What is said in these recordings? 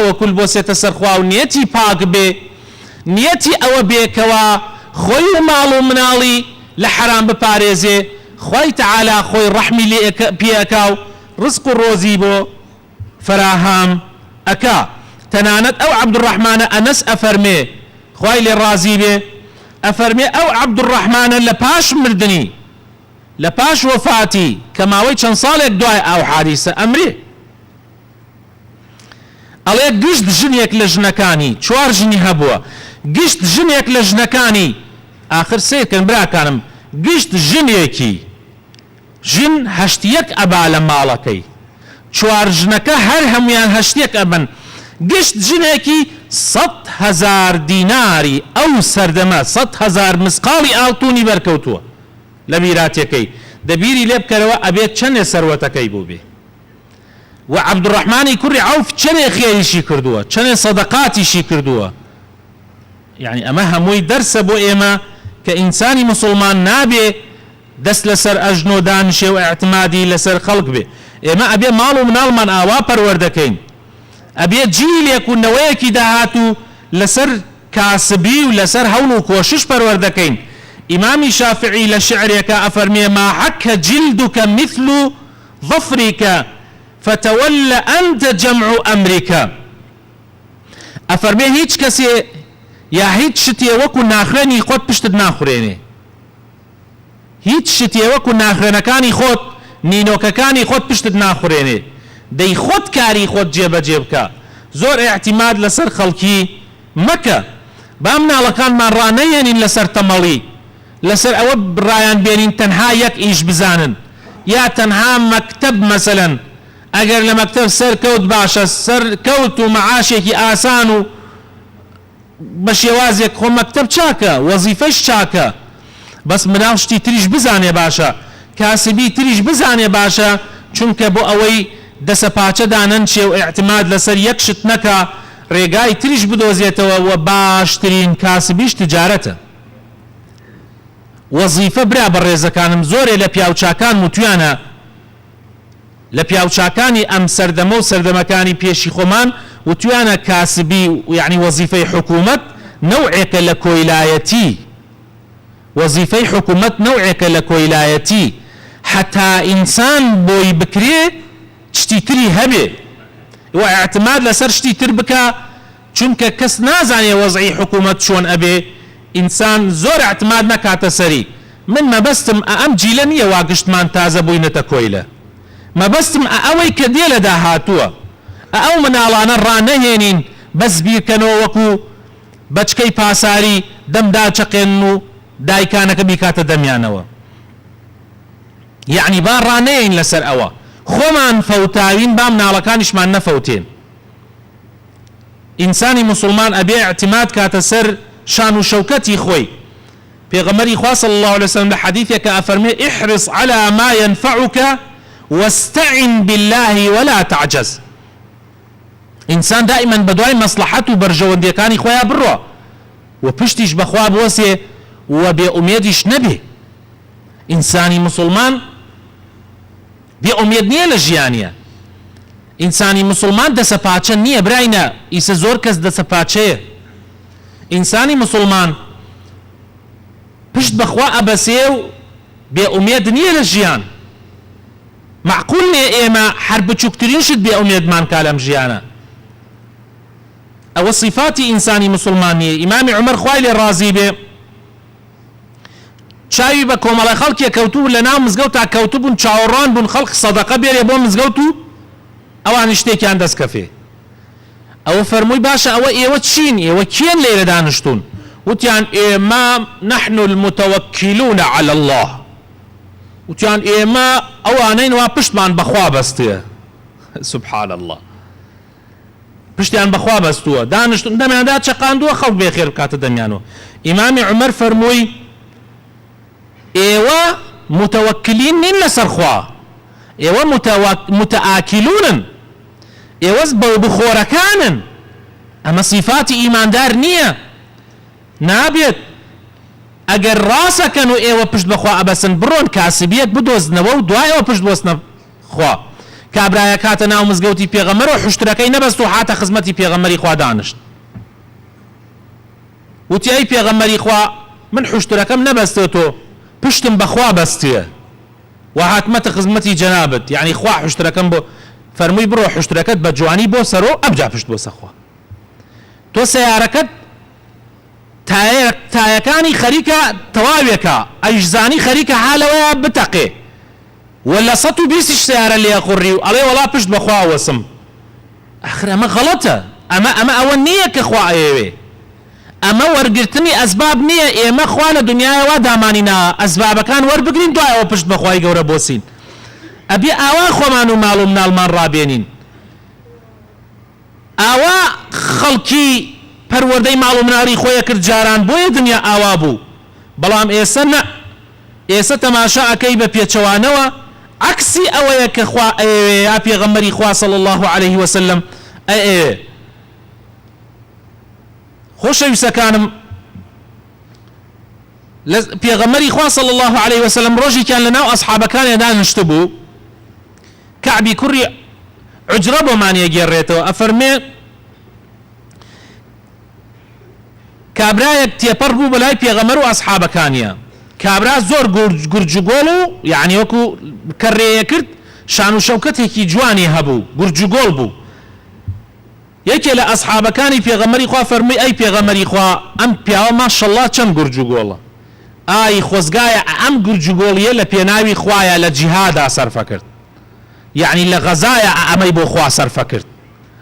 تەوەکول بۆسێتە سەرخوا و نیەتی پاک بێ نیەتی ئەوە بێکەوە خۆی و ماڵ و مناڵی لە حرام بپارێزێ خوای تەعالا خۆی ڕەحمی لێ پێەکا و ڕزق و ڕۆزی بۆ فراهام ئەکا تەنانەت ئەو عەبدوڕەحمانە ئەنەس ئەفەرمێ خوای لێ ڕازی بێ ئەفەرمێ ئەو عەبدوڕەحمانە لە پاش مردنی لە پاش وەفاتی کە ماوەی چەند ساڵێک دوای ئەو حادیسە ئەمرێ ئەڵێ گشت ژنێک لە ژنەکانی 4 ژنی هەبووە گشت ژنێک لە ژنەکانی آخر سێکن براکانم گشت ژنێکی ژن 8 ئەبا لە ماڵەکەی 4 ژنەکە هەر هەمویان 8 ئەبن گشت ژنێکی 100,000 دیناری ئەو سەردەمە 100,000 مسقاڵی ئاڵتونی بەرکەوتووە لە میراتەکەی دەبیری لێ بکەرەوە ئەبێت چەندێ سەروەتەکەی بوو بێ و عەبدوڕەحمانی کوڕی عەوف چەندێ خێریشی کردووە چەندێ سەدەقاتیشی کردووە یعنی ئەمە هەمووی دەرسە بۆ ئێمە کە ئینسانی مسلمان نابێ دەست لەسەر ئەژنۆ دانشێ و ئاعتمادی لەسەر خەڵک بێ ئێمە ئەبێ ماڵ و مناڵمان ئاوا پەروەردەکەین ئەبێ جیلێک و نەوەیەکی داهات و لەسەر کاسبی و لەسەر هەوڵ و کۆشش پەروەردەکەین ئیمامی شافعی لە شعرێکە ئەفەرمێ ما حەکە جیلدوکە مثل ظفریکە فتولى أنت جمع أمريكا أفرمي هيج كسي يا هيج شتي وكو ناخرني خود بشتد ناخريني هيج شتي وكو ناخرنكاني خود نينوككاني خود بشتد ناخريني دي خود كاري خود جيبا جيبكا زور اعتماد لسر خلقي مكة بامنا لكان ما رانيين لسر تمالي لسر أوب رايان بينين تنها يك إيش بزانن يا تنها مكتب مثلا ئەگەر لە مەکتەب سەرکەوت باشە سەرکەوت و مەعاشێکی ئاسان و بە شێوازێک خۆ مەکتەب چاکە وەزیفەش چاکە بەس مناڵ شتی تریش بزانێ باشە کاسبی تریش بزانێ باشە چونکە بۆ ئەوەی دەسە پاچە دانەنچێ و ئیعتماد لەسەر یەک شت نەکا ڕێگای تریش بدۆزێتەوە و باشترین کاسبیش تجارەتە وەزیفە برا بە ڕێزەکانم زۆرێ لە پیاوچاکان وتویانە لە پیاوچاکانی ئەم سەردەمە و سەردەمەکانی پێشی خۆمان وتویانە کاسبی یعنی وەزیفەی حکوومەت نەوعێکە لە کۆیلایەتی وەزیفەی حکوومەت نەوعێکە لە کۆیلایەتی حتا ئینسان بۆی بکرێ شتی تری هەبێ و ئاعتماد لەسەر شتی تر بکە چونکە کەس نازانێ وەزعی حکوومەت چۆن ئەبێ ئینسان زۆر ئاعتماد نەکاتە سەری من مەبەستم ئەم جیلە نییە وا گشتمان تازە بووینەتە کۆیلە مەبەستم ئەوەی کە دێ لە داهاتووە ئەو مناڵانە ڕانەهێنین بەس بیرکەنەوە وەکو بەچکەی پاساری دەمدا چەقێن و دایکانەکە بیکاتە دەمیانەوە یعنی با ڕانەیەین لەسەر ئەوە خۆمان فەوتاوین با مناڵەکانیشمان نەفەوتێن ئینسانی مسلمان ئەبێ ئاعتماد کاتە سەر شان و شەوکەتی خۆی پێغەمبەری خوا صلی الله عليه وسلم لە حەدیثێکە ئەفەرمێ احرص على ما ينفعك واستعن بالله ولا تعجز إنسان دائما بدوای مصلحت و بەرژەوەندیەکانی خۆیان بڕۆ و پشتیش بەخوا بوەسێ و بێ ئومێدیش نەبێ ئینسانی مسلمان بێ ئومێد نییە لە ژیانیە ئینسانی مسلمان دەسەپاچە نییە براینە ئیسە زۆر کەس دەسەپاچەیە ئینسانی مسلمان پشت بەخوا ئەبەسێ و بێ ئومێد نییە لە ژیان معقول نیە ئێمە هەر بچووکترین شت بێ ئومێدمان کا لەم ژیانە ئەوە صفاتی ئینسانی مسلمان نییە ئیمامی عومەر خوای لێ ڕازی بێ چاوی بە کۆمەڵە خەڵکێ کەوتوو لە ناو مزگەوتا کەوتو بوون چاوەڕوان بوون خەڵک سەدەقە بێرێ بۆ مزگەوت و ئەوان شتێکیان دەستکەفێ ئەوە فەرمووی باشە ئەوە ئێوە چین ئێوە کێن لێرە دانیشتون وتیان ئێمە نحن المتوكلون على الله وتیان ئێمە ئەوانەین وا پشتمان بەخوا بەستێ سبحان الله پشتیان بەخوا بەستووە دانیشتون دەمیاندا چەقاندووە خەڵک بێخێر بکاتە دەمیانەوە ئیمامی عومەر فەرمووی ئێوە متوکلین نین لەسەر خوا ئێوە متآکلونن ئێوە بەو بخۆرەکانن ئەمە صفاتی ئیماندار نییە نابێت ئەگەر ڕاستەکەن و ئێوە پشت بەخوا ئەبەسن بڕۆن کاسبیەک بدۆزنەوە و دوایەوە پشت بۆستنە خوا کابرایە کاتە ناو مزگەوتی پێغەمبەر و حشتەکەی نەبەست و هاتە خزمەتی پێغەمبەری خوا دانیشت وتی ئەی پێغەمبەری خوا من حشتەکەم نەبەستێتۆ پشتم بەخوا بەستیە و هاتمەتە خزمەتی جەنابەت یعنی خوا حشتەکەم بۆ فەرمووی بڕۆ حشتەکەت بە جوانی بۆ سەرۆ ئەبجا پشت بۆ سەخوا تۆ سەیارەکەت تایەکانی خەریکە تەواوێکە ئەیژزانی خەریکە حالەوەیە بتەقێ ولا 120 سیارە لێ قوڕی و ئەڵێ وەڵا پشت بەخوا وەسم ئەخر ئەمە غەڵەتە ئەمە ئەوە نییە کە خوا ئەیەوێ ئەمە وەرگرتنی ئەسباب نییە ئێمە خوا لە دنیاەوە دامانینا ئەسبابەکان وەربگرین دوایەوە پشت بەخوای گەورە بۆسین ئەبێ ئاوا خۆمان و ماڵ و مناڵمان ڕابێنین ئاوا خەڵکی پەروەردەی ماڵ و مناڵی خۆیە کرد جاران بۆیە دنیا ئاوا بوو بەڵام ئێستا نە ئێستا تەماشا ئەکەی بە پێچەوانەوە عکسی ئەوەیە کە خوا ئەیەوێ یا پێغەمبەری خوا صلی الله عليه وسلم ئەیەوێ خۆشەویستەکانم پێغەمبەری خوا صلی الله عليه وسلم ڕۆژێکیان لەناو ئەسحابەکانیدا نشت بوو کەعبی کوڕی عجرە بۆمان یەگێڕێتەوە ئەفەرمێ کابرایەک تێپەڕ بوو بەلای پێغەمبەر و ئەسحابەکانیە کابرا زۆر گورجوگۆڵ و یعنی وەکو کەڕێیە کرد شان و شەوکەتێکی جوانی هەبوو گورجوگۆڵ بوو یەکێ لە ئەسحابەکانی پێغەمبەری خوا فەرمووی ئەی پێغەمبەری خوا ئەم پیاوە ماشەڵڵا چەند گورجوگۆڵە ئای خۆزگایە ئەم گورجوگۆڵیە لە پێناوی خوایە لە جیهادا سەرفە کرد یعنی لە غەزایە ئەمەی بۆ خوا سەرفە کرد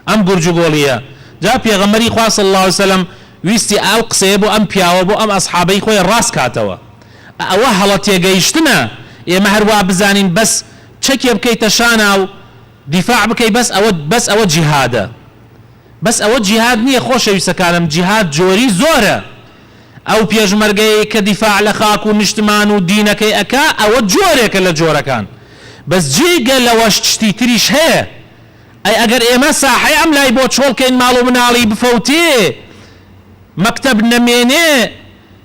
ئەم گورجوگۆڵیە جا پێغەمبەری خوا صلی الله عليه وسلم ویستی ئەو قسەیە بۆ ئەم پیاوە بۆ ئەم ئەسحابەی خۆی ڕاست کاتەوە ئەوە هەڵە تێگەیشتنە ئێمە هەروە بزانین بەس چەکێ بکەیتە شانە و دیفاع بکەی بەس ئەوە جیهادە بەس ئەوە جیهاد نییە خۆشەویستەکانم جیهاد جۆری زۆرە ئەو پێشمەرگەی کە دیفاع لە خاک و نیشتمان و دینەکەی ئەکا ئەوە جۆرێکە لە جۆرەکان بەس جێگە لەوەش شتی تریش هەیە ئەی ئەگەر ئێمە ساحەی ئەم لای بۆ چۆڵکەین ماڵ و مناڵی بفەوتێ مەکتەب نەمێنێ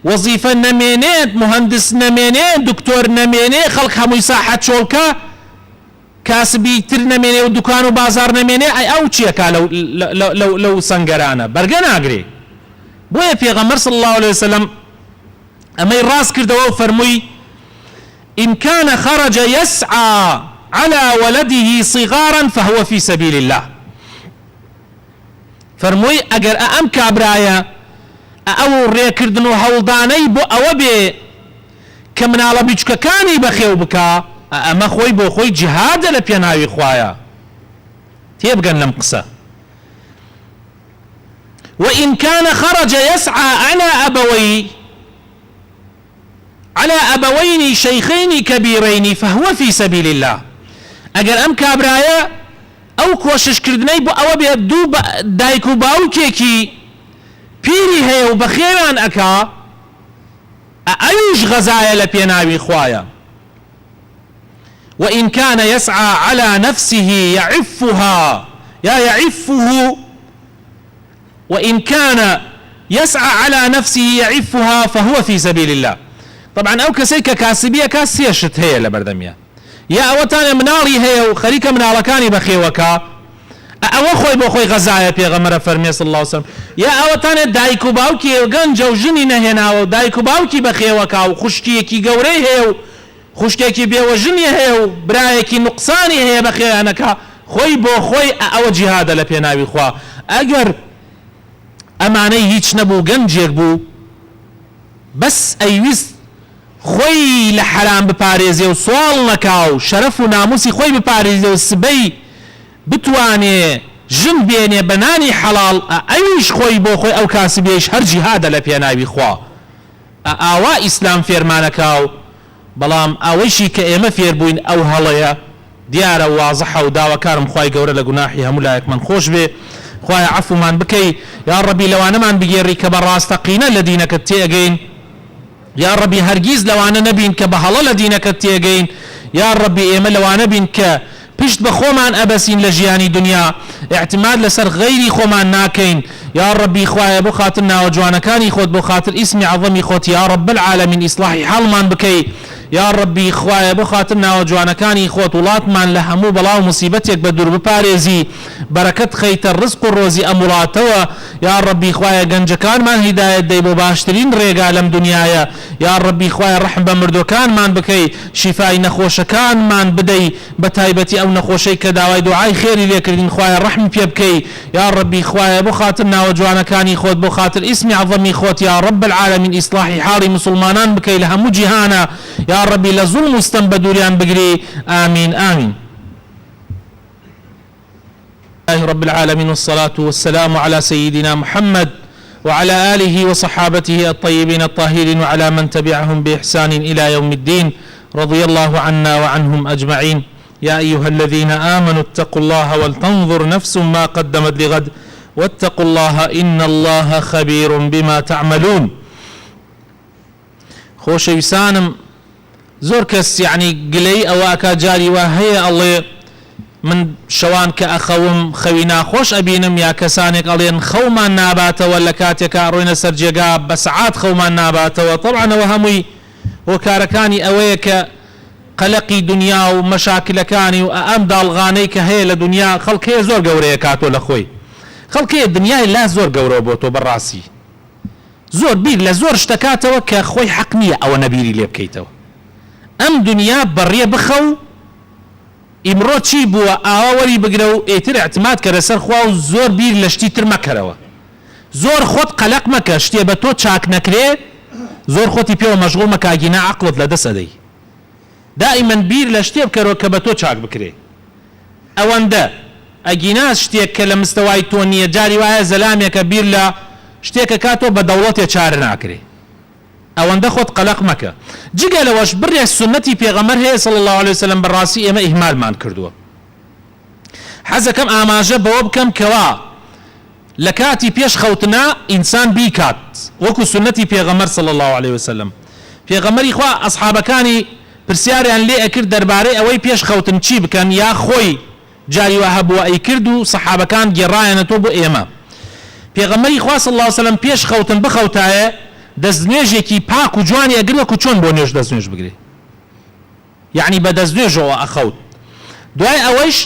وەزیفە نەمێنێت مهندس نەمێنێت دکتۆر نەمێنێ خەڵک هەمووی ساحەت چۆڵکە کاسبی تر نەمێنێ و دوکان و بازار نەمێنێ ئەی ئەو چیەکە لەو سەنگەرانە بەرگە ناگرێ بۆیە پێغەمبەر صلی الله عليه وسلم ئەمەی ڕاست کردەوە و فەرمووی إن كان خرج يسعى على ولده صغارا فهو في سبيل الله فرمووی ئەگەر ئەم کابرایە ئەو ڕێکردن و هەوڵدانەی بۆ ئەوە بێ کە مناڵە بیچکەکانی بەخێو بکە ئەمە خۆی بۆ خۆی جیهادە لە پێناوی خوایە تێبگەن لەم قسە وإن كان خرج يسعى على أبوين شيخين كبيرين فهو في سبيل الله ئەگەر ئەم کابرایە ئەو کۆششکردنەی بۆ ئەوە بێ دوو دایک و باوکێکی پیری هەیە و بەخێران ئەکا ئەویش غەزایە لە پێناوی خوایە وإن كان يسعى على نفسه يعفها يعفه وإن كان يسعى على نفسه يعفها فهو في سبيل الله طبعا أو كسيك كاسبية كاسيشت هي لبردمية يا أوتان منالي هي وخريك منالكاني بخيوكا أو خوي بخوي غزايا بيغمرة فرمي صلى الله عليه وسلم يا أوتان دايكو باوكي غنجا وجني نهنا ودايكو باوكي بخيوكا وخشكيكي قوري هي وخشكيكي بيوجني هي وبرايكي نقصاني هي بخيانكا خوي بخوي أو جهاد لبيناوي خوا أجر أماني هيتش نبو گەنجێک بوو بس أيويست خوي لحرام بپارێزێ و سوال نەکا و شەرەف و ناموسی خۆی بپارێزێ و سبەی بتوانێ ژن بێنێ بەنانی حەڵاڵ ئەویش خۆی بۆ خۆی ئەو کاسبێش هەر جیهادە لە پێناوی خوا ئاوا ئیسلام فێرمانەکا و بەڵام ئەوەیشی کە ئێمە فێر بووین ئەو هەڵەیە دیارە وازەحە و داواکارم خوای گەورە لە گوناحی هەموو لایەکمان خۆش بێ خوای عەفومان بکەی یا ڕەبی لەوانەمان بگێڕی کە بەڕاستەقینە لە دینەکەت تێگەین یا ڕەبی هەرگیز لەوانە نەبین کە بە هەڵە لە دینەکەت تێگەین یا ڕەبی ئێمە لەوانە بین کە پشت بە خۆمان ئەبەسین لە ژیانی دنیا اعتماد لەسەر غەیری خۆمان ناکەین یا ڕەبی خوایە بۆ خاتر ناوە جوانەکانی خۆت بۆ خاتر ئیسمی عەظەمی خۆت یا ڕەب العالەمین ئیسلاحی حاڵمان بکەی یا ربی خوایە بۆ خاتر ناوە جوانەکانی خۆت وڵاتمان لە هەموو بەڵاو موسیبەتێک بە دوور بپارێزی بەرەکەت خەیتە ڕزق و ڕۆزی ئەم وڵاتەوە یا ربی خوایە گەنجەکانمان هیدایەت دەی بۆ باشترین ڕێگا لەم دنیایە یا ربی خوایە ڕەحم بە مردوەکانمان بکەی شیفای نەخۆشەکانمان بدەی بە تایبەتی ئەو نەخۆشەی کە داوای دوعای خێری لێکردین خوایە ڕەحم پێ بکەی یا ربی خوایە بۆ خاتر ناوە جوانەکانی خۆت بۆ خاتر ئیسمی عەظەمی خۆت یا رب العالمین ئیصلاحی حاڵی مسلمانان بکەی لە هەموو جیهانە یا ربی لە زوڵم و ستەم بە دووریان بگری آمین آمین. الله رب العالمين والصلاة والسلام على سيدنا محمد وعلى آله وصحابته الطيبين الطاهرين وعلى من تبعهم بإحسان إلى يوم الدين رضي الله عنا وعنهم أجمعين. يا أيها الذين آمنوا اتقوا الله ولتنظر نفس ما قدمت لغد واتقوا الله إن الله خبير بما تعملون. خۆشەویستانم زۆر کەس یعنی گلەی ئەوە جاری وا هەیە ئەڵێ من شەوان کە ئەخەوم خەوی ناخۆش ئەبینم یا کەسانێک ئەڵێن خەومان ناباتەوە لە کاتێکا ڕۆینە سەر جێگا بە سەعات خەومان ناباتەوە طبعاً ئەوە هەمووی هۆکارەکانی ئەوەیە کە قەلەقی دنیا و مەشاکلەکانی و ئەم داڵغانەی کە هەیە لە دنیا خەڵکەیە زۆر گەورەیە کاتۆ لە خۆی خەڵکەیە دنیای لا زۆر گەورە بۆ تۆ بەڕاستی زۆر بیر لە زۆر شتەکاتەوە کە خۆی حەق نییە ئەوە نەبیری لێ بکەیتەوە ئەم دنیا بەڕێ بخەو ئیمڕۆ چی بووە ئاوا وەری بگرە و ئیتر اعتماد کە لەسەر خوا و زۆر بیر لە شتی تر مەکەرەوە زۆر خۆت قەلەق مەکە شتێ بە تۆ چاک نەکرێ زۆر خۆتی پێوە مەشغوڵ مەکە ئاگینا عەقڵت لە دەست ئەدەی دائیمەن بیر لە شتێ بکەرەوە کە بە تۆ چاک بکرێ ئەوەندە ئەگینا شتێک کە لە مستەوای تۆ نییە جاری وایە زەلامێکە بیر لە شتێکە کاتۆ بە دەوڵەتێ چارە ناکرێ ئەوەندە خۆت قەلەق مەکە جگە لەوەش بڕێ سنەتی پێغەمبەر هەیە صلی الله عليه وسلم بەڕاستی ئێمە ئیهمالمان کردووە حەزەکەم ئاماژە بەوە بکەم کەوا لە کاتی پێش خەوتنا ئینسان بیکات وەکو سنەتی پێغەمبەر صلی الله عليه وسلم پێغەمبەری خوا ئەصحابەکانی پرسیاریان لێ ئەکرد دەربارەی ئەوەی پێش خەوتن چی بکەن یا خۆی جاری وا هەبووە ئەیکرد و سەحابەکان گێڕایەنەتەوە بۆ ئێمە پێغەمبەری خوا صلی الله عليه وسلم پێش خەوتن بخەوتایە دەستنوێژێکی پاک و جوانی ئەگرێ وەکو چۆن بۆ نوێژ دەستنوێژ بگرێ یعنی بە دەستنوێژەوە ئەخەوت دوای ئەوەیش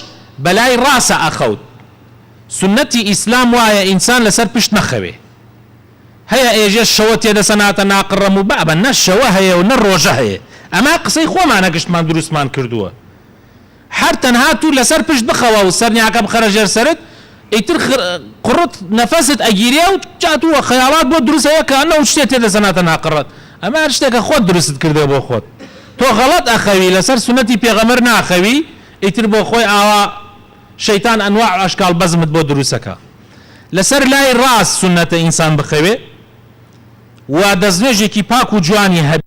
بەلای ڕاستە ئەخەوت سنەتی ئیسلام وایە ئینسان لەسەر پشت نەخەوێ هەیە ئێژێ شەوە تێدەسەناتە ناقڕەم و بابە نە شەوە هەیە و نە ڕۆژە هەیە ئەما قسەی خۆمانە گشتمان دروستمان کردووە هەر تەنها تو لەسەر پشت بخەوە و سەرنیاکە بخەرە ژێر سەرت ئیتر قڕت نەفەست ئەگیرێ و چاتووە خەیاڵات بۆ دروست هەیە کە ئەنەو شتێ تێدەسەناتە ناقڕەت ئەمە هەر شتێکە خۆت دروست کردێ بۆ خۆت تۆ غەڵەت ئەخەوی لەسەر سنەتی پێغەمبەر ناخەوی ئیتر بۆ خۆی ئاوا شەیتان ئەنواع ئەشکال بەزمت بۆ دروستەکە لەسەر لای ڕاست سنەتە ئینسان بخەوێ و دەستنوێژێکی پاک و جوانی هەبێ